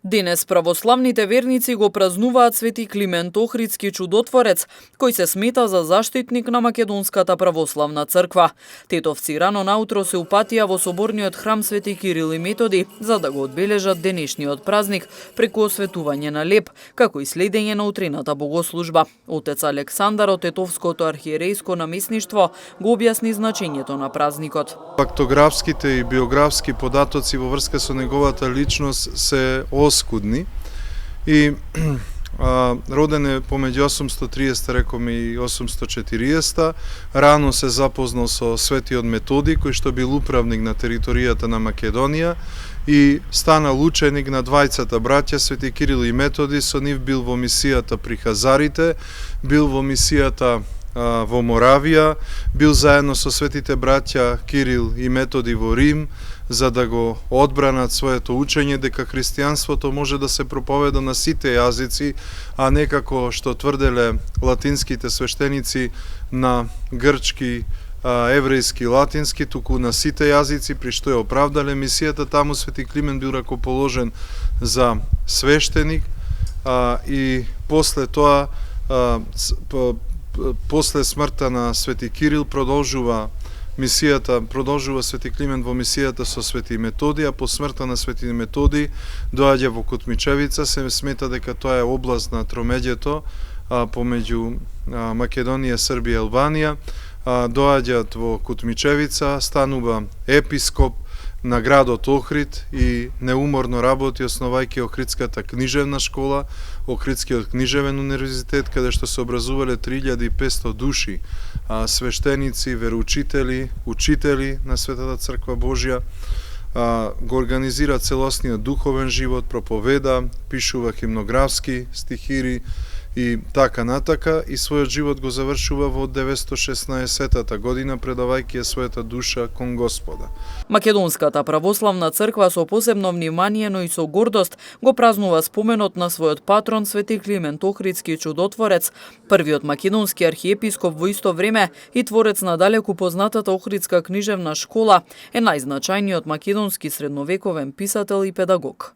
Денес православните верници го празнуваат Свети Климент Охридски чудотворец, кој се смета за заштитник на Македонската православна црква. Тетовци рано наутро се упатија во соборниот храм Свети Кирил и Методи за да го одбележат денешниот празник преку осветување на леп, како и следење на утрената богослужба. Отец Александар од Тетовското архиерејско наместништво го објасни значењето на празникот. Фактографските и биографски податоци во врска со неговата личност се оскудни и роден е помеѓу 830, рекоме, и 840. Рано се запознал со светиот Методи, кој што бил управник на територијата на Македонија и станал ученик на двајцата браќа Свети Кирил и Методи. Со нив бил во мисијата при Хазарите, бил во мисијата во Моравија, бил заедно со светите браќа Кирил и Методи во Рим, за да го одбранат своето учење дека христијанството може да се проповеда на сите јазици, а не како што тврделе латинските свештеници на грчки, еврејски, латински, туку на сите јазици, при што ја оправдале мисијата. Таму Свети Климент бил ракоположен за свештеник и после тоа, после смртта на Свети Кирил продолжува Свети Климент во мисијата со Свети Методи, а по смртта на Свети Методи доаѓа во Кутмичевица. Се смета дека тоа е област на тромеѓето помеѓу Македонија, Србија и Албанија. Доаѓаат во Кутмичевица, станува епископ на градот Охрид и неуморно работи основајќи Охридската книжевна школа, Охридскиот книжевен универзитет, каде што се образувале 3500 души свештеници, вероучители, учители на Светата Црква Божја. Го организира целосниот духовен живот, проповеда, пишува химнографски стихири и така натака, и својот живот го завршува во 916 година, предавајќи ја својата душа кон Господа. Македонската православна црква со посебно внимание, но и со гордост го празнува споменот на својот патрон Свети Климент Охридски чудотворец, првиот македонски архиепископ во исто време и творец на далеку познатата Охридска книжевна школа, е најзначајниот македонски средновековен писател и педагог.